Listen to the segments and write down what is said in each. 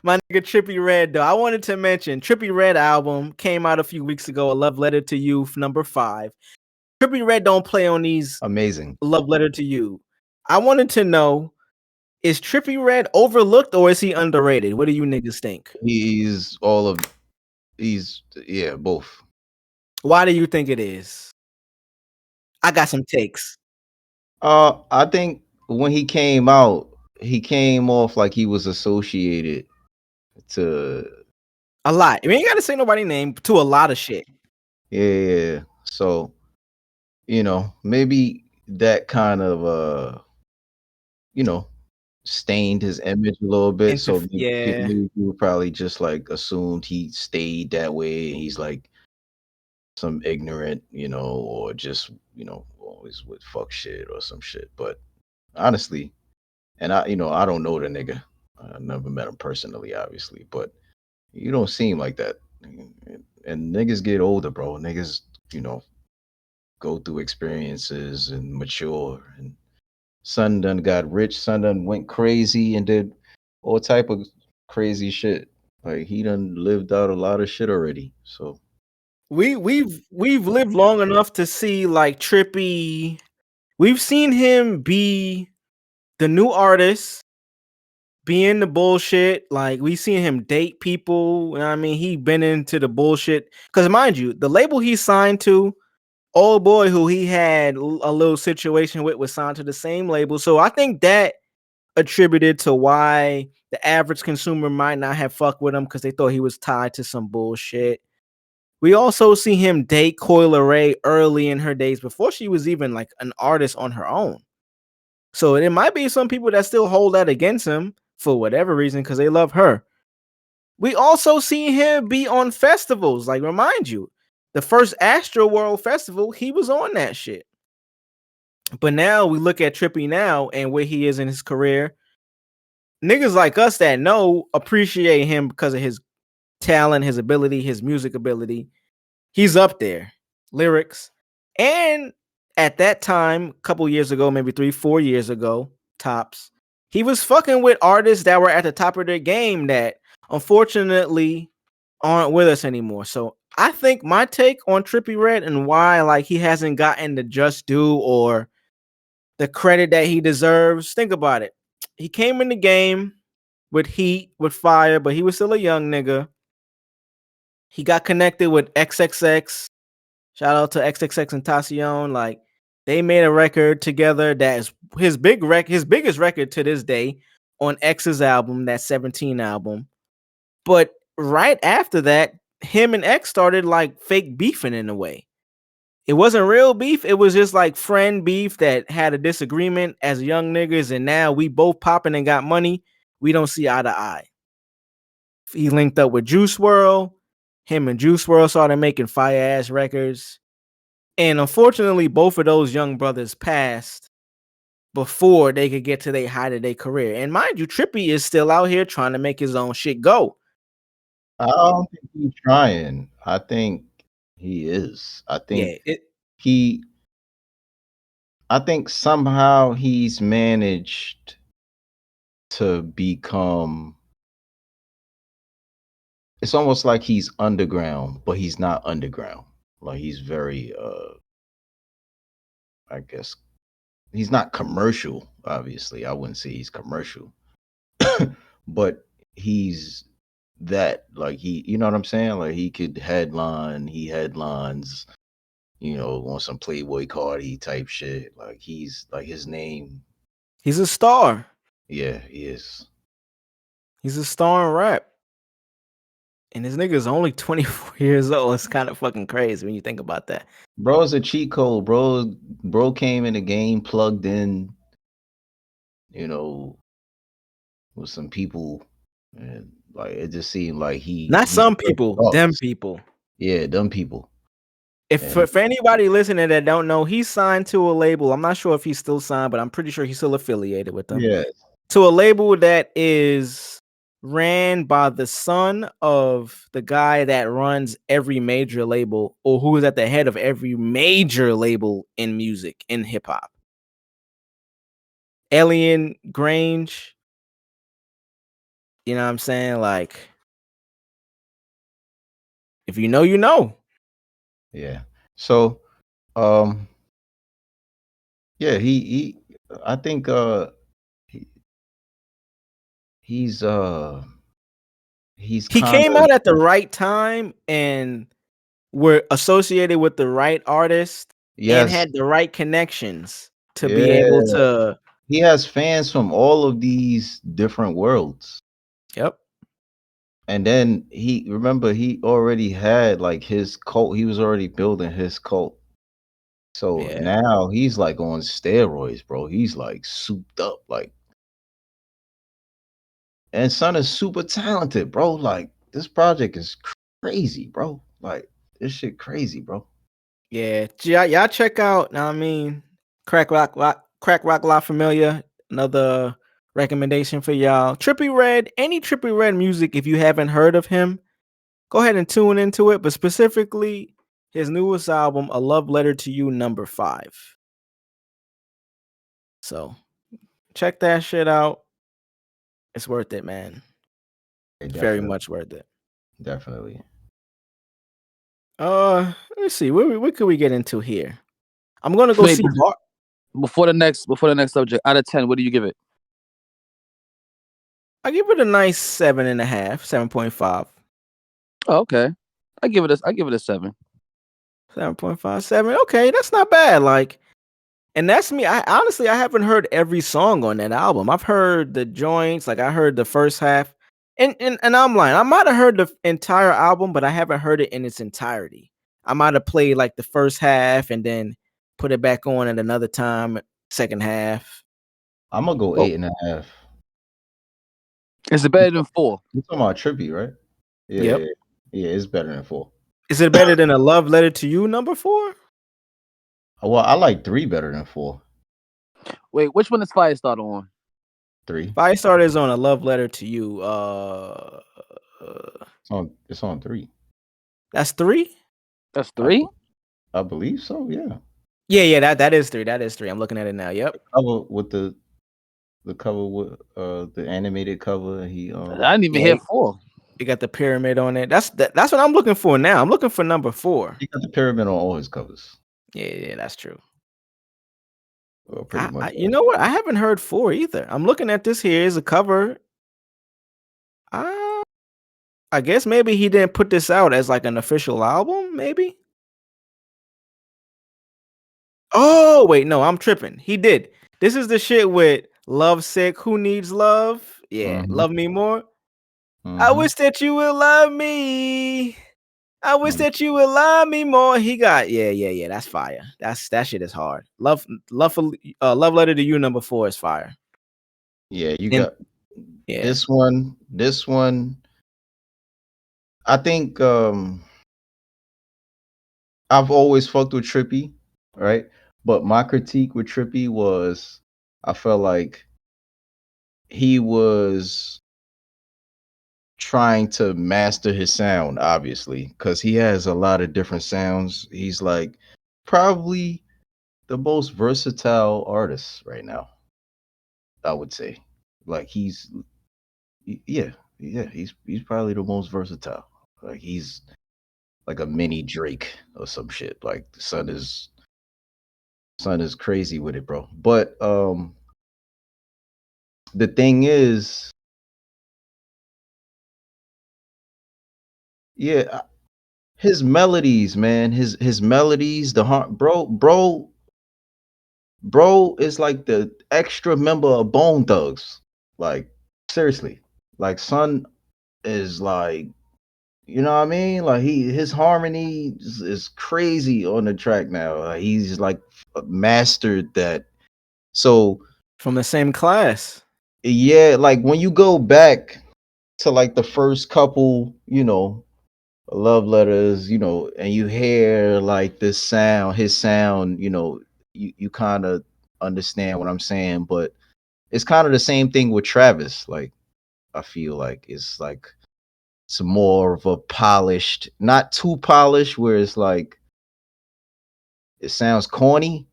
My nigga Trippie Redd, though. I wanted to mention Trippie Redd album came out a few weeks ago, A Love Letter to You, number 5. Trippie Redd don't play on these Amazing. Love Letter to You. I wanted to know, is Trippie Redd overlooked or is he underrated? What do you niggas think? He's both. Why do you think it is? I got some takes. I think when he came out, he came off like he was associated to A lot. You ain't got to say nobody's name to a lot of shit. yeah. So, maybe that kind of stained his image a little bit. So Yeah. people probably just like assumed he stayed that way. He's like some ignorant, or just, always with fuck shit or some shit. But honestly, and I don't know the nigga. I never met him personally, obviously, but you don't seem like that. And niggas get older, bro. Niggas, go through experiences and mature. And son done got rich. Son done went crazy and did all type of crazy shit. Like he done lived out a lot of shit already. So We've lived long enough to see like Trippie. We've seen him be the new artist, be in the bullshit. Like we seen him date people. You know what I mean? He been into the bullshit. Cause mind you, the label he signed to, old boy who he had a little situation with was signed to the same label. So I think that attributed to why the average consumer might not have fucked with him because they thought he was tied to some bullshit. We also see him date Coyle Ray early in her days before she was even like an artist on her own. So there might be some people that still hold that against him for whatever reason because they love her. We also see him be on festivals. Like, remind you, the first Astro World Festival, he was on that shit. But now we look at Trippie now and where he is in his career. Niggas like us that know appreciate him because of his talent, his ability, his music ability. He's up there. Lyrics. And at that time, a couple years ago, maybe 3-4 years ago, tops, he was fucking with artists that were at the top of their game that unfortunately aren't with us anymore. So I think my take on Trippie Redd and why like he hasn't gotten the just due or the credit that he deserves. Think about it. He came in the game with heat, with fire, but he was still a young nigga. He got connected with XXX. Shout out to XXX and Tacion. Like they made a record together that is his biggest record to this day on X's album, that 17 album. But right after that, him and X started like fake beefing in a way. It wasn't real beef. It was just like friend beef that had a disagreement as young niggas, and now we both popping and got money. We don't see eye to eye. He linked up with Juice WRLD. Him and Juice WRLD started making fire ass records. And unfortunately, both of those young brothers passed before they could get to their height of their career. And mind you, Trippie is still out here trying to make his own shit go. I don't think he's trying. I think he is. Yeah, He I think somehow he's managed to become, it's almost like he's underground, but he's not underground. Like he's very I guess he's not commercial, obviously. I wouldn't say he's commercial. But he's that, like, you know what I'm saying? Like he headlines, on some Playboy Cardi type shit. Like he's like his name. he's a star. Yeah, he is. He's a star in rap. And this nigga's only 24 years old. It's kind of fucking crazy when you think about that. Bro's a cheat code, bro. Bro came in the game plugged in, you know, with some people, and like it just seemed like Not he some people, them people. Yeah, dumb people. If And for anybody listening that don't know, he's signed to a label. I'm not sure if he's still signed, but I'm pretty sure he's still affiliated with them. yeah, To a label that is ran by the son of the guy that runs every major label, or who is at the head of every major label in music, in hip hop. Alien Grange. You know what I'm saying? Like, if you know, you know. Yeah. So, um, yeah, I think he, he's he's He kind came of out at the right time and were associated with the right artist and yes, had the right connections to be able yeah. to. He has fans from all of these different worlds. Yep. And then he already had like his cult. He was already building his cult. So Yeah. now he's like on steroids, bro. He's like souped up, like, and son is super talented, bro. Like this project is crazy, bro. Like this shit crazy, bro. Yeah. Y'all check out, I mean, Crack Rock La Familia. Another recommendation for y'all. Trippie Redd, any Trippie Redd music, if you haven't heard of him, go ahead and tune into it. But specifically, his newest album, A Love Letter to You, #5. So check that shit out. It's worth it, man. Okay, It's very definitely, much worth it. definitely. Let's see. What could we get into here? I'm gonna go Wait, see Bar. before the next subject, out of 10, what do you give it? I give it a nice 7.5, 7.5. Oh, okay. I give it a 7. 7.5, 7. Okay, that's not bad. Like, and that's me. I honestly I haven't heard every song on that album. I've heard the joints, like I heard the first half. And I'm lying. I might have heard the entire album, but I haven't heard it in its entirety. I might have played like the first half and then put it back on at another time, second half. I'm gonna go Well, 8.5. Is it You better than 4? talking about Trippy, right? Yeah, yep. yeah, yeah. It's better than 4. Is it better than A Love Letter to You, #4? Well, I like 3 better than 4. Wait, which one is Firestarter on? 3. Firestarter is on A Love Letter to You. It's on 3. That's 3? That's I 3? I believe so. Yeah. Yeah, that is 3. That is 3. I'm looking at it now. Yep. Cover with the cover with the animated cover. I didn't even Yeah, hear 4. you got the pyramid on it. That's what I'm looking for now. I'm looking for #4. he got the pyramid on all his covers. Yeah, that's true. Well, pretty much. You know what? I haven't heard 4 either. I'm looking at this here as a cover. Uh, I guess maybe he didn't put this out as like an official album, maybe? Oh, wait, no, I'm tripping. He did. This is the shit with Love Sick, Who Needs Love? Yeah, Mm-hmm. Love Me More. I Mm-hmm. wish that you would love me. I wish Mm-hmm. that you would love me more. He got yeah. That's fire. That shit is hard. Love Love Letter to You #4 is fire. Yeah, you And got yeah, this one. This one, I think I've always fucked with Trippy, right? But my critique with Trippy was I felt like he was trying to master his sound, obviously, because he has a lot of different sounds. He's like probably the most versatile artist right now, I would say. Like yeah, he's probably the most versatile. Like he's like a mini Drake or some shit. Like the son is crazy with it, bro. But the thing is, yeah, his melodies, man, his melodies, the heart, bro is like the extra member of Bone Thugs. Like seriously, like son is like, you know what I mean? Like his harmony is crazy on the track now. Like, he's like mastered that. So from the same class. yeah, like when you go back to like the first couple, love letters, and you hear like this sound, his sound, you kind of understand what I'm saying, but it's kind of the same thing with Travis. Like I feel like it's more of a polished, not too polished, where it's like it sounds corny,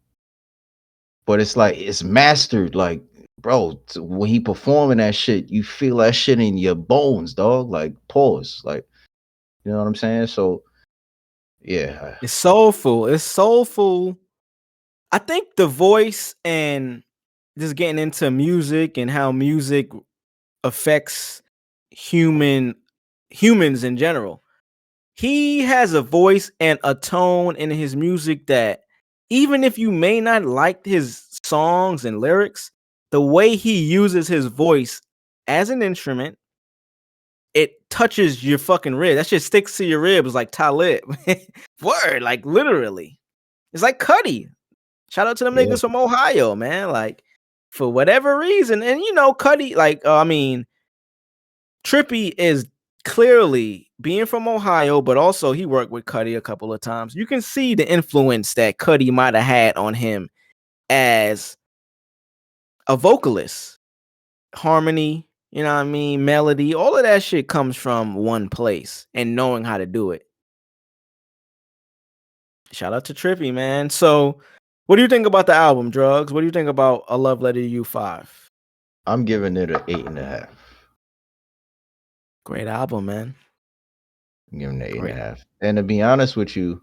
but it's like it's mastered. Like, bro, when he performing that shit, you feel that shit in your bones, dog. Like pause, like you know what I'm saying. So yeah, It's soulful. It's soulful. I think the voice and just getting into music and how music affects humans in general. He has a voice and a tone in his music that even if you may not like his songs and lyrics, the way he uses his voice as an instrument, it touches your fucking rib. That shit sticks to your ribs like Talib. Word, like literally. It's like Cuddy. Shout out to them yeah. niggas from Ohio, man. Like, for whatever reason, and you know, Cuddy, like, Trippie is clearly being from Ohio, but also he worked with Cuddy a couple of times. You can see the influence that Cuddy might have had on him as a vocalist. Harmony, you know what I mean? Melody, all of that shit comes from one place and knowing how to do it. Shout out to Trippie, man. So, what do you think about the album, Drugs? What do you think about A Love Letter to You 5? I'm giving it an 8.5. Great album, man. I'm giving it 8.5. Great. And to be honest with you,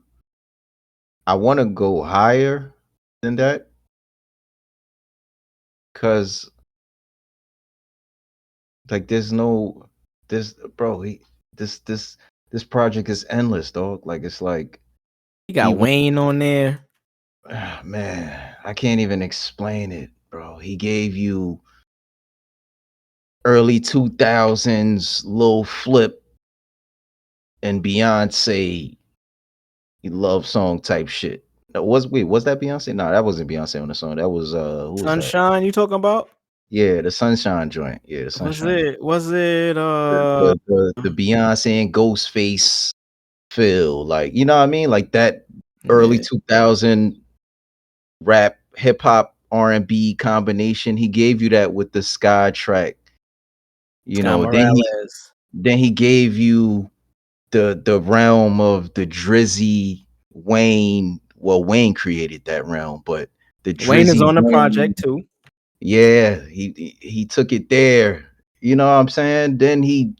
I want to go higher than that because like there's no this this project is endless, dog. Like it's like You got Wayne on there. Man, I can't even explain it, bro. He gave you early 2000s Lil Flip and Beyonce love song type shit. Was that Beyonce? No, that wasn't Beyonce on the song. That was who was Sunshine, that? You talking about? Yeah, the Sunshine joint. Yeah, the Sunshine. Was it the Beyonce and Ghostface feel, like, you know what I mean? Like that early 2000 rap, hip hop, R&B combination. He gave you that with the Sky track. You Sky know, then he gave you the realm of the Drizzy Wayne. Well, Wayne created that realm, but the Drizzy Wayne is on the Wayne, project too. Yeah, he took it there. You know what I'm saying? Then he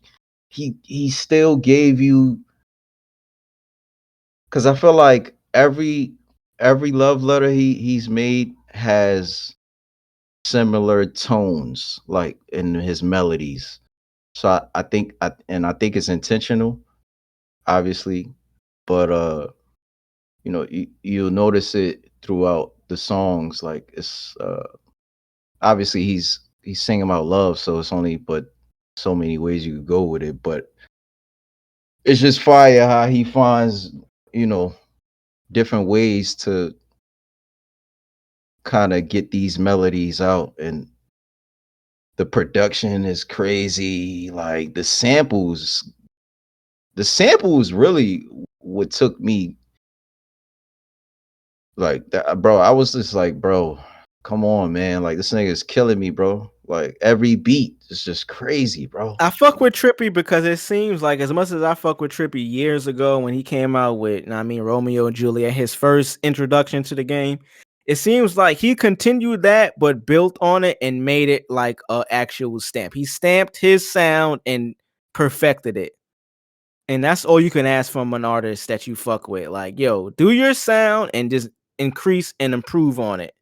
still gave you, because I feel like every love letter he's made has similar tones, like in his melodies. So I think it's intentional, obviously, but you know, you'll notice it throughout the songs. Like it's obviously he's singing about love, so it's only but so many ways you could go with it. But it's just fire how he finds, you know, different ways to kind of get these melodies out, and the production is crazy. Like the samples really what took me, like that, bro. I was just like, bro, come on, man. Like this nigga is killing me, bro. Like every beat is just crazy, bro. I fuck with Trippie because it seems like, as much as I fuck with Trippie years ago when he came out with, Romeo and Juliet, his first introduction to the game, it seems like he continued that but built on it and made it like an actual stamp. He stamped his sound and perfected it. And that's all you can ask from an artist that you fuck with. Like, yo, do your sound and just increase and improve on it.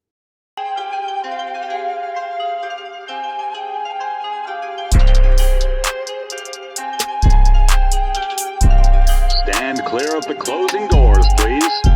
Stand clear of the closing doors, please.